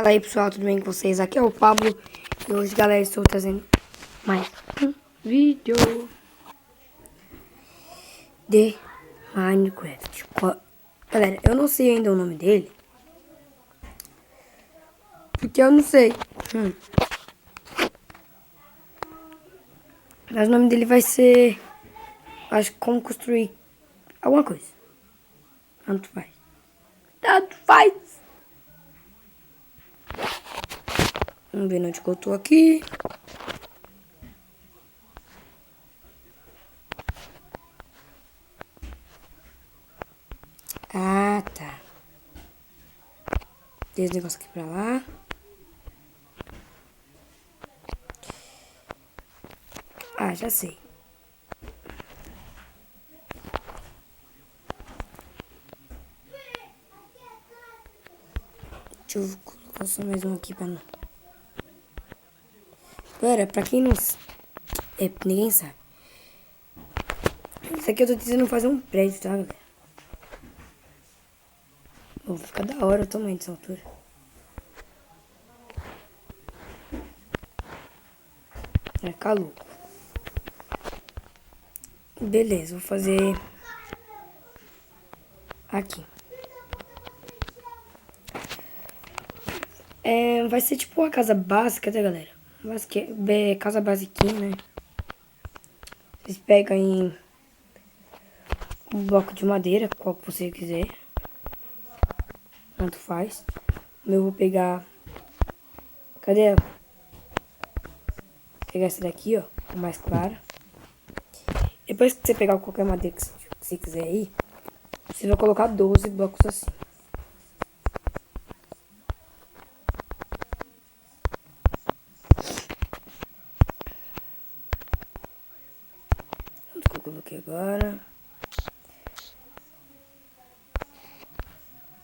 Fala aí pessoal, tudo bem com vocês? Aqui é o Pablo e hoje, galera, estou trazendo mais um vídeo de Minecraft. Galera, eu não sei ainda o nome dele, porque eu não sei. Mas o nome dele vai ser, acho que como construir alguma coisa. Tanto faz. Tanto faz. Vamos ver onde que eu tô aqui. Ah, tá. Tem esse negócio aqui pra lá. Ah, já sei. Deixa eu colocar só mais um aqui pra não. Galera, pra quem não... ninguém sabe. Isso aqui eu tô tentando fazer um prédio, tá, galera? Vou ficar da hora o tamanho dessa altura. Vai ficar louco. Beleza, vou fazer aqui. Vai ser tipo uma casa básica, tá, galera? Casa basiquinha, né? Vocês pegam aí um bloco de madeira, qual que você quiser. Tanto faz. Eu vou pegar... Cadê ela? Vou pegar essa daqui, ó. A mais clara. Depois que você pegar qualquer madeira que você quiser aí, você vai colocar 12 blocos assim. Onde que eu coloquei agora?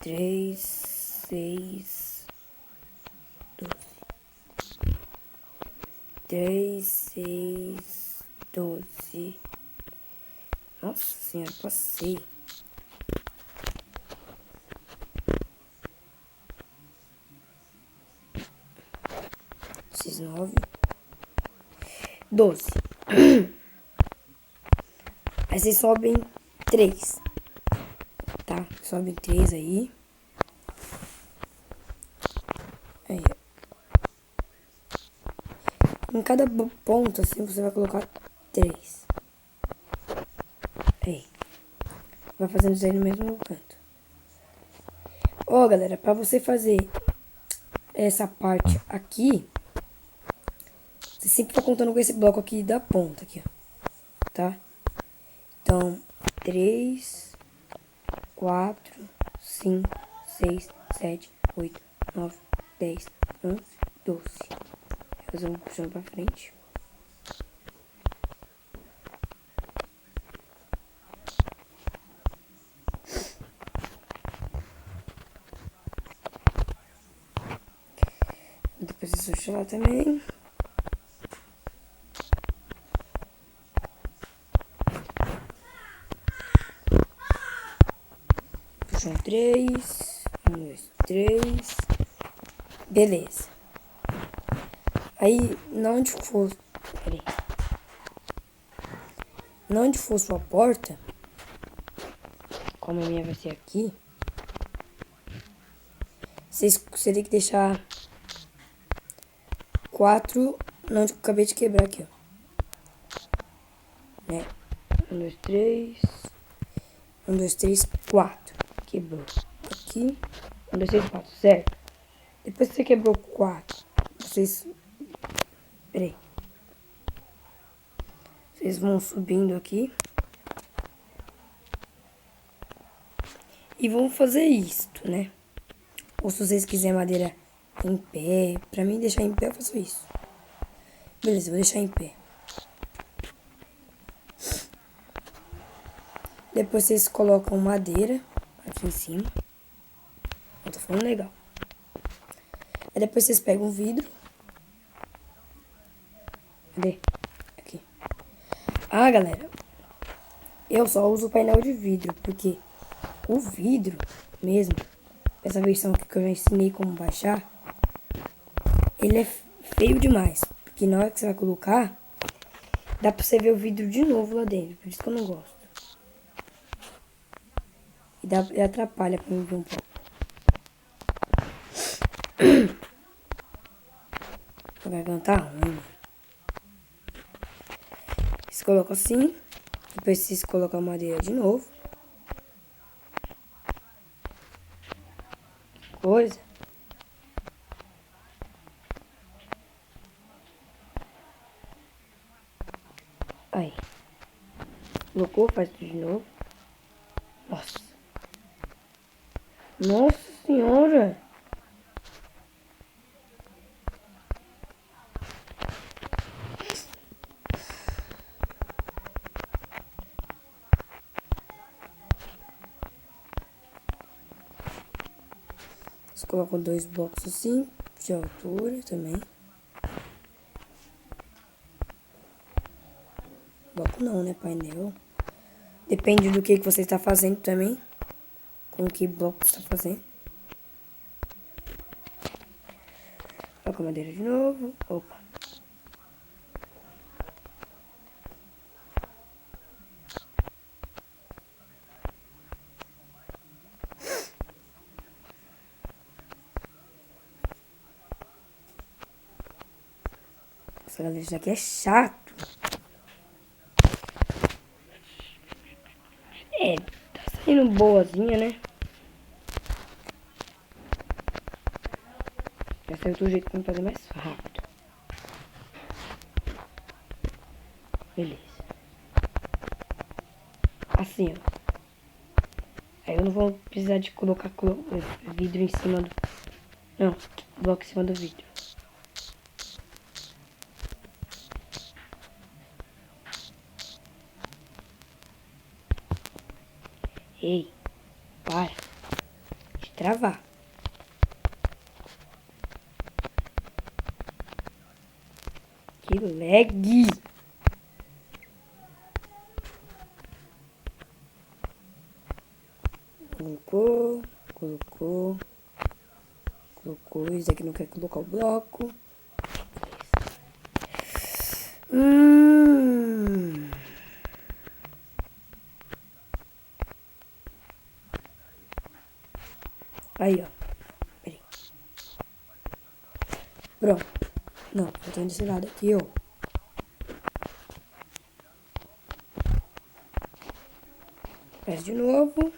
3, 6, 12. 3, 6, 12. Nossa senhora, passei. Esses 9. 12. Aí vocês sobem 3. Tá? Sobem 3 aí. Aí, ó. Em cada ponto, assim, você vai colocar 3. Aí. Vai fazendo isso aí no mesmo canto. Ó, galera, pra você fazer essa parte aqui, você sempre tá contando com esse bloco aqui da ponta, aqui, ó. Tá? Então, 3, 4, 5, 6, 7, 8, 9, 10, 11, 12. Depois eu vou puxando pra frente. Depois eu sujo lá também. Puxam 3. 1, 2, 3. Beleza. Aí, na onde for... Peraí. Na onde for sua porta, como a minha vai ser aqui, você tem que deixar 4 onde eu acabei de quebrar aqui, ó. Né? 1, 2, 3. 1, 2, 3, 4. Quebrou. Aqui. 1, 2, 3, 4. Certo? Depois que você quebrou 4, vocês... Peraí. Vocês vão subindo aqui. E vão fazer isto, né? Ou se vocês quiserem madeira em pé. Pra mim deixar em pé eu faço isso. Beleza, vou deixar em pé. Depois vocês colocam madeira aqui em cima. Eu tô falando legal. Aí depois vocês pegam o vidro. Cadê? Aqui. Ah, galera. Eu só uso painel de vidro, porque o vidro mesmo, essa versão aqui que eu já ensinei como baixar, ele é feio demais. Porque na hora que você vai colocar, dá pra você ver o vidro de novo lá dentro. Por isso que eu não gosto. E atrapalha pra mim ver um pouco. A garganta tá ruim. Você coloca assim. Depois você coloca a madeira de novo. Coisa. Aí. Colocou, faz tudo de novo. Nossa. Nossa senhora. Você coloca 2 blocos assim, de altura também. Bloco não, né? Painel. Depende do que você está fazendo também. Com que bloco você está fazendo. Coloca a madeira de novo. Opa. Essa galera, isso aqui é chato. É, tá saindo boazinha, né? Já saiu do jeito que eu vou fazer mais rápido. Beleza. Assim, ó. Aí eu não vou precisar de colocar vidro em cima do... Não, bloco em cima do vidro. Ei, para de travar. Que lag! Colocou, colocou, colocou. Isso aqui não quer colocar o bloco. Aí, ó. Peraí. Pronto. Não, eu tô desse lado aqui, ó. Faz de novo.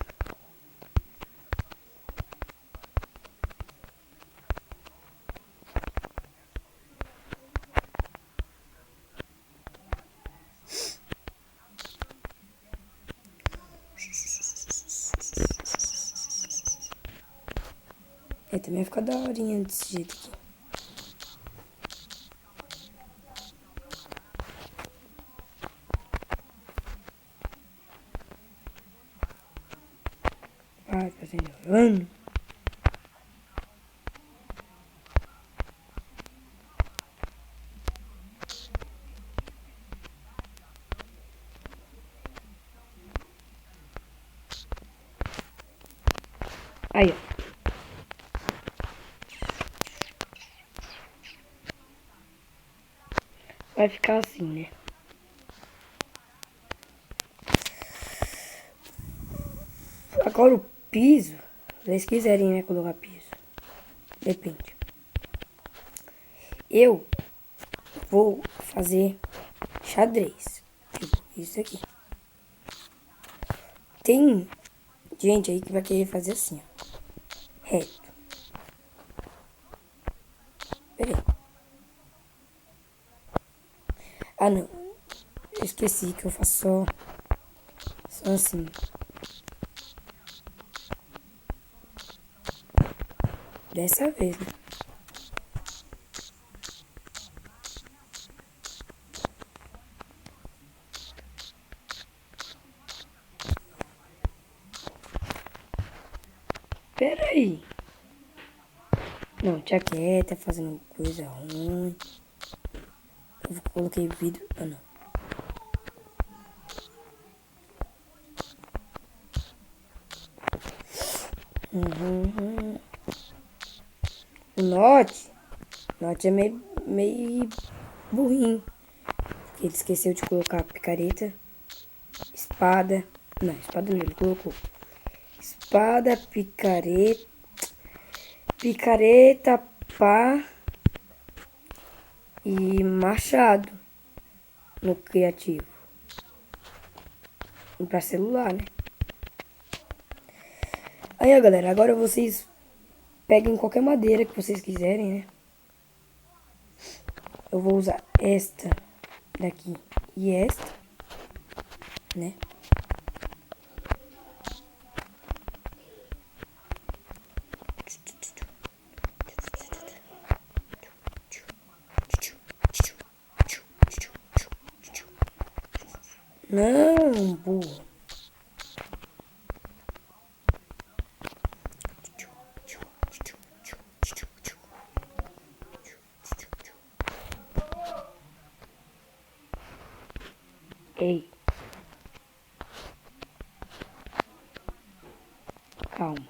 É, também vai ficar daorinha desse jeito aqui. Vai fazendo ano. Aí, ó. Vai ficar assim, né? Agora o piso, se vocês quiserem, né, colocar piso. Depende. Eu vou fazer xadrez. Tipo, isso aqui. Tem gente aí que vai querer fazer assim, ó. Reto. Peraí. Ah, não. Eu esqueci que eu faço só assim. Dessa vez, né? Peraí. Não, tia quieta, fazendo coisa ruim. Eu coloquei vidro. Ah, não. O norte Note é meio burrinho. Porque ele esqueceu de colocar picareta, espada. Não, espada não, ele colocou. Espada, picareta, pá e machado no criativo. E pra celular, né? Aí, ó, galera, agora vocês peguem qualquer madeira que vocês quiserem, né? Eu vou usar esta daqui e esta, né? Não, burro. Ei. Calma.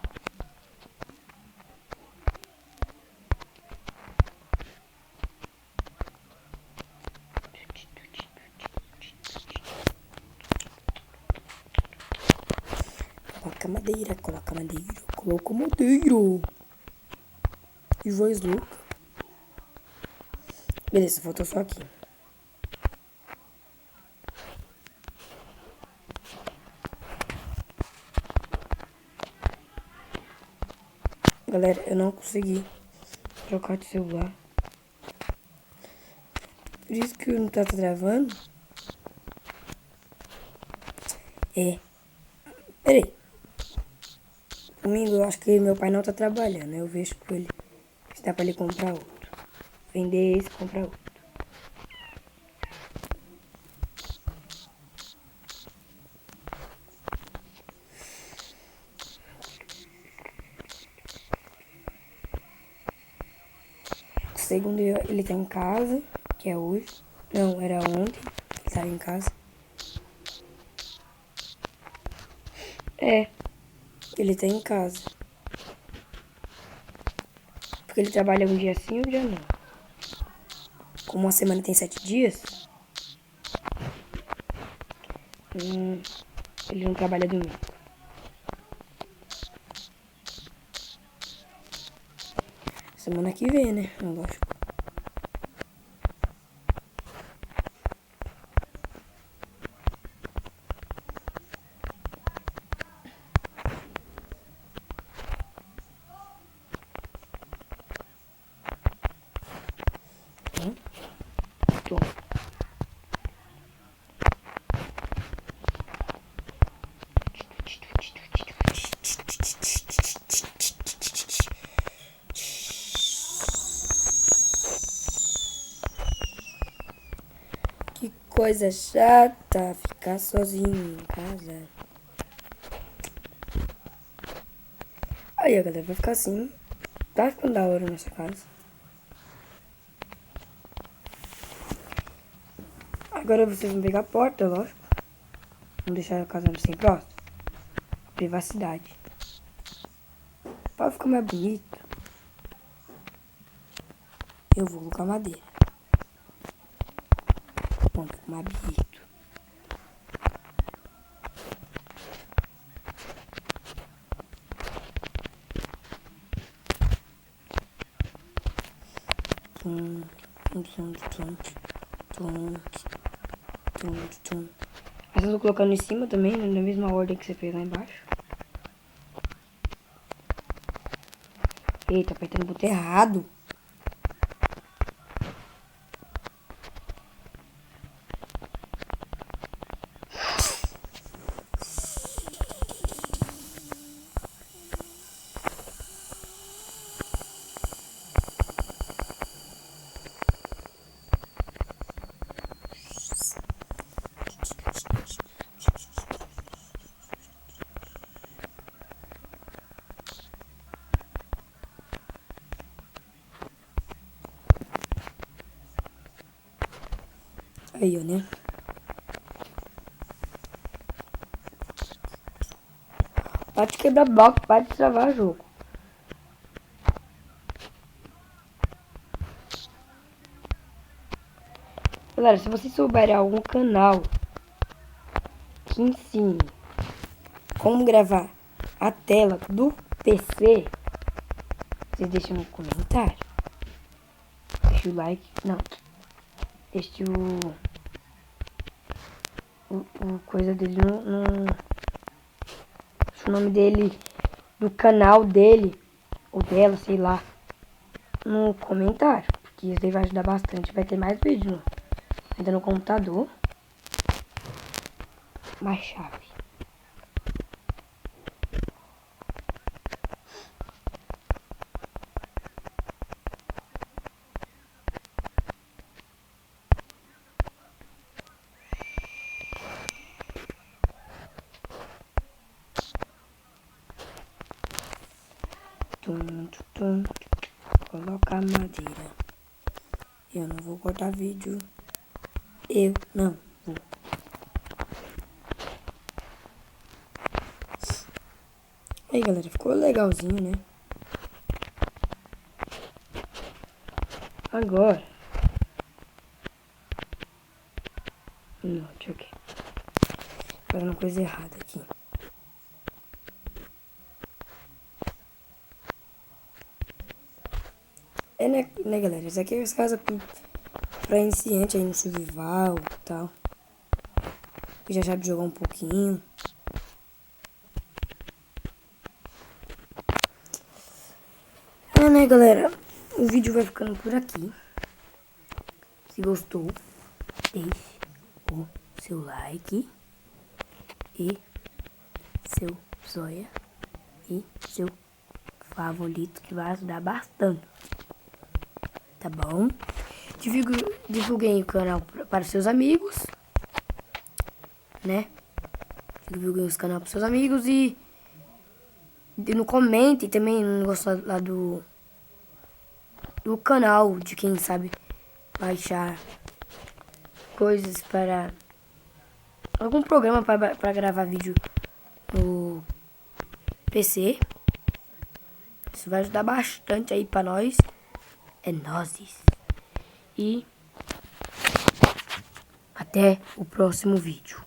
Coloca madeira, coloca madeira, coloca madeira. E voz louca. Beleza, faltou só aqui. Galera, eu não consegui trocar de celular. Por isso que não tá travando. É. Peraí. Domingo eu acho que meu pai não tá trabalhando. Eu vejo com ele se dá pra ele comprar outro. Vender esse e comprar outro. Segundo ele tá em casa, que é hoje. Não, era ontem. Ele tava em casa. É, ele tá em casa. Porque ele trabalha um dia sim e um dia não. Como uma semana tem 7 dias, ele não trabalha domingo. Semana que vem, né? Lógico. Toma. Que coisa chata ficar sozinho em casa. Aí, a galera vai ficar assim. Tá ficando da hora nessa casa. Agora vocês vão pegar a porta, lógico. Vamos deixar a casa sem próximo. Privacidade. Pra ficar mais bonito, eu vou colocar madeira. Pronto, fica mais bonito. Tum, tum, tum, tum, tum, tum, tum. Mas eu tô colocando em cima também, né, na mesma ordem que você fez lá embaixo. Eita, apertando o botão errado. Aí, ó, né? Pode quebrar bloco, pode travar o jogo. Galera, se vocês souberem algum canal que ensine como gravar a tela do PC, vocês deixam no comentário. Deixa o like. Não. Deixa o coisa dele deixa o nome dele, do canal dele, ou dela, sei lá, no comentário. Porque isso daí vai ajudar bastante. Vai ter mais vídeo ainda no computador. Mais chave. Tum. Coloca a madeira. Eu não vou cortar vídeo. Eu não vou. Aí, galera, ficou legalzinho, né? Agora. Não, deixa eu ver. Fazendo coisa errada aqui. Né, galera? Isso aqui é as casas pra iniciante aí no survival e tal. Que já sabe jogar um pouquinho. Né, galera? O vídeo vai ficando por aqui. Se gostou, deixe o seu like e seu joinha e seu favorito, que vai ajudar bastante. Tá bom? Divulguem o canal para seus amigos, né? Divulguem os canal para seus amigos e não comente também no negócio lá do canal de quem sabe baixar coisas para algum programa para gravar vídeo no PC. Isso vai ajudar bastante aí para nós. É nóis. E até o próximo vídeo.